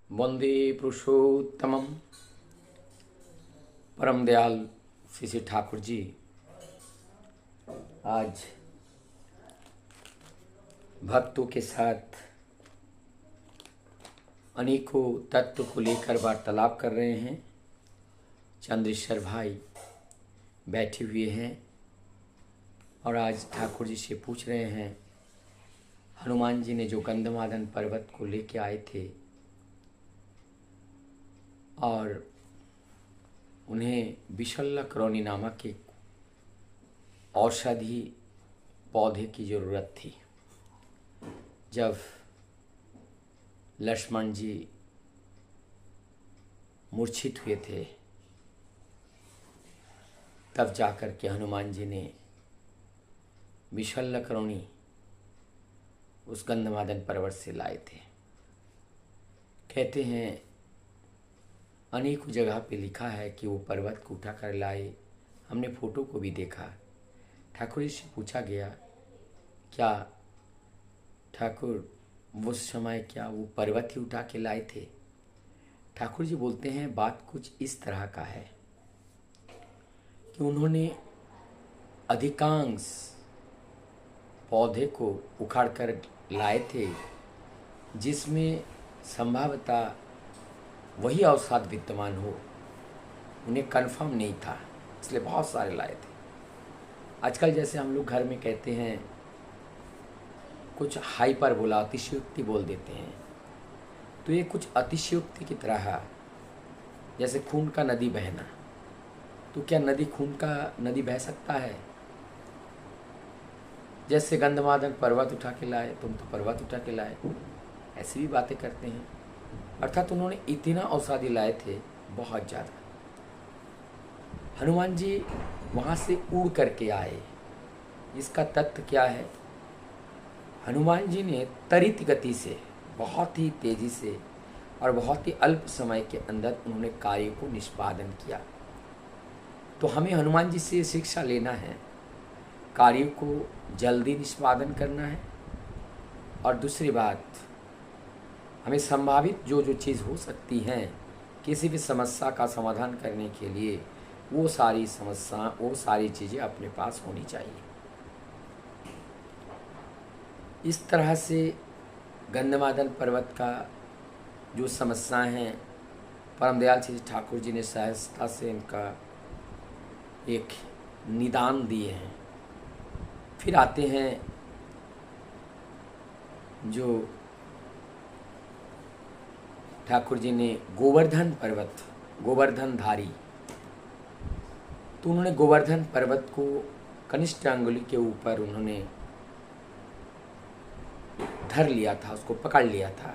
वंदे पुरुषोत्तमम। परम दयाल श्री श्री ठाकुर जी आज भक्तों के साथ अनेकों तत्व को लेकर वार्तालाप कर रहे हैं। चंद्रेश्वर भाई बैठे हुए हैं और आज ठाकुर जी से पूछ रहे हैं, हनुमान जी ने जो गंधमादन पर्वत को लेके आए थे और उन्हें विशल्यकरौनी नामक एक औषधि पौधे की ज़रूरत थी। जब लक्ष्मण जी मूर्छित हुए थे तब जाकर के हनुमान जी ने विशल्यकरौनी उस गंधमादन पर्वत से लाए थे। कहते हैं अनेकों जगह पे लिखा है कि वो पर्वत को उठा कर लाए। हमने फोटो को भी देखा। ठाकुर जी से पूछा गया, क्या ठाकुर उस समय क्या वो पर्वत ही उठा के लाए थे? ठाकुर जी बोलते हैं बात कुछ इस तरह का है कि उन्होंने अधिकांश पौधे को उखाड़ कर लाए थे जिसमें संभवतः वही अवसाद विद्यमान हो। उन्हें कन्फर्म नहीं था, इसलिए बहुत सारे लाए थे। आजकल जैसे हम लोग घर में कहते हैं कुछ हाइपर बोला, अतिशयोक्ति बोल देते हैं, तो ये कुछ अतिशयोक्ति की तरह है। जैसे खून का नदी बहना, तो क्या नदी खून का नदी बह सकता है? जैसे गंधमादन पर्वत उठा के लाए, तुम तो पर्वत उठा के लाए, ऐसी भी बातें करते हैं। अर्थात उन्होंने इतना औषधि लाए थे, बहुत ज़्यादा। हनुमान जी वहाँ से उड़ करके आए। इसका तथ्य क्या है? हनुमान जी ने त्वरित गति से, बहुत ही तेज़ी से और बहुत ही अल्प समय के अंदर उन्होंने कार्य को निष्पादन किया। तो हमें हनुमान जी से शिक्षा लेना है, कार्य को जल्दी निष्पादन करना है। और दूसरी बात, हमें संभावित जो जो चीज़ हो सकती हैं किसी भी समस्या का समाधान करने के लिए, वो सारी समस्या, वो सारी चीज़ें अपने पास होनी चाहिए। इस तरह से गंधमादन पर्वत का जो समस्याएं हैं, परम दयाल श्री ठाकुर जी ने सहजता से इनका एक निदान दिए हैं। फिर आते हैं जो ठाकुर जी ने गोवर्धन पर्वत, गोवर्धनधारी, तो उन्होंने गोवर्धन पर्वत को कनिष्ठ अंगुली के ऊपर उन्होंने धर लिया था, उसको पकड़ लिया था,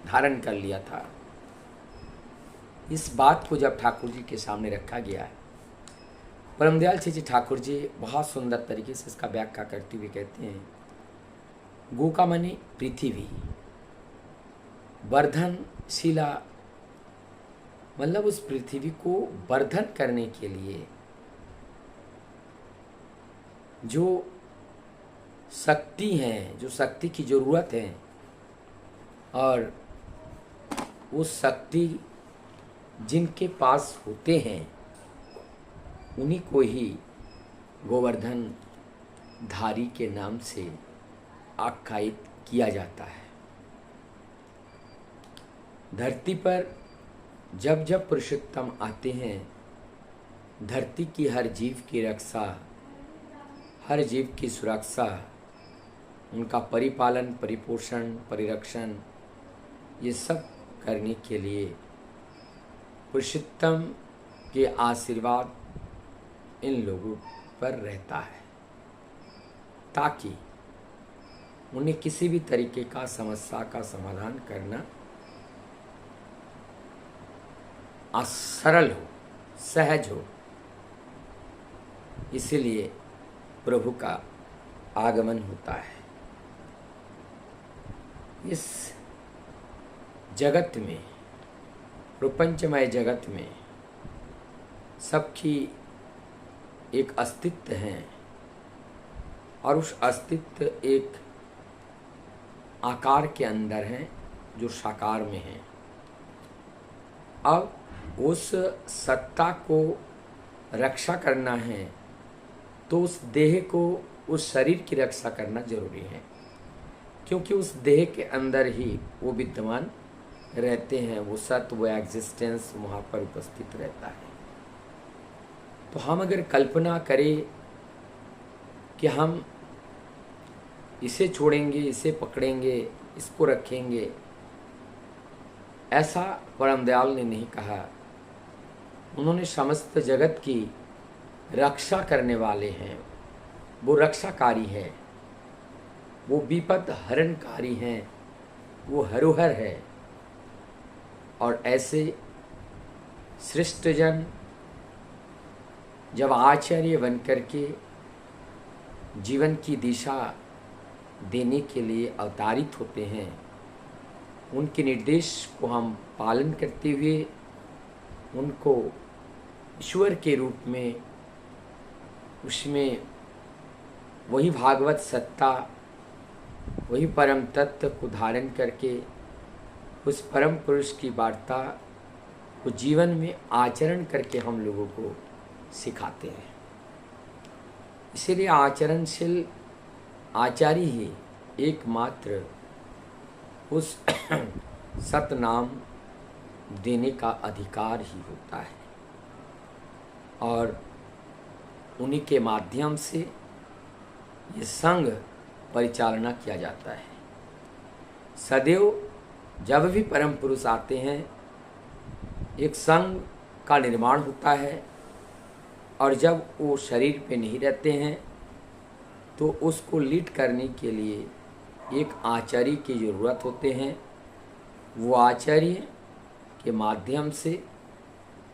धारण कर लिया था। इस बात को जब ठाकुर जी के सामने रखा गया, परम दयाल श्री ठाकुर जी बहुत सुंदर तरीके से इसका व्याख्या करते हुए कहते हैं, गो का माने पृथ्वी, वर्धन शिला, मतलब उस पृथ्वी को वर्धन करने के लिए जो शक्ति है, जो शक्ति की जरूरत है, और उस शक्ति जिनके पास होते हैं उन्हीं को ही गोवर्धन धारी के नाम से आख्यायित किया जाता है। धरती पर जब जब पुरुषोत्तम आते हैं, धरती की हर जीव की रक्षा, हर जीव की सुरक्षा, उनका परिपालन, परिपोषण, परिरक्षण, ये सब करने के लिए पुरुषोत्तम के आशीर्वाद इन लोगों पर रहता है, ताकि उन्हें किसी भी तरीके का समस्या का समाधान करना सरल हो, सहज हो। इसीलिए प्रभु का आगमन होता है। इस जगत में, प्रपंचमय जगत में सबकी एक अस्तित्व है, और उस अस्तित्व एक आकार के अंदर है जो साकार में है। अब उस सत्ता को रक्षा करना है तो उस देह को, उस शरीर की रक्षा करना जरूरी है, क्योंकि उस देह के अंदर ही वो विद्यमान रहते हैं, वो सत्व, वो एग्जिस्टेंस वहाँ पर उपस्थित रहता है। तो हम अगर कल्पना करें कि हम इसे छोड़ेंगे, इसे पकड़ेंगे, इसको रखेंगे, ऐसा परम दयाल ने नहीं कहा। उन्होंने समस्त जगत की रक्षा करने वाले हैं, वो रक्षाकारी है, वो विपद हरणकारी हैं, वो हरोहर है। और ऐसे श्रेष्ठजन जब आचार्य बन करके जीवन की दिशा देने के लिए अवतारित होते हैं, उनके निर्देश को हम पालन करते हुए उनको ईश्वर के रूप में, उसमें वही भागवत सत्ता, वही परम तत्व को धारण करके उस परम पुरुष की वार्ता को जीवन में आचरण करके हम लोगों को सिखाते हैं। इसीलिए आचरणशील आचार्य ही एकमात्र उस सतनाम देने का अधिकार ही होता है, और उन्हीं के माध्यम से ये संघ परिचालना किया जाता है। सदैव जब भी परम पुरुष आते हैं, एक संघ का निर्माण होता है, और जब वो शरीर पे नहीं रहते हैं तो उसको लीड करने के लिए एक आचार्य की ज़रूरत होते हैं। वो आचार्य के माध्यम से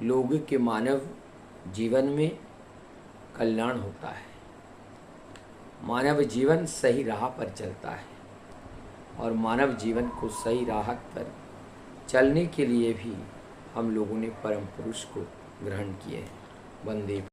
लोगों के मानव जीवन में कल्याण होता है, मानव जीवन सही राह पर चलता है, और मानव जीवन को सही राह पर चलने के लिए भी हम लोगों ने परम पुरुष को ग्रहण किए हैं। वंदे।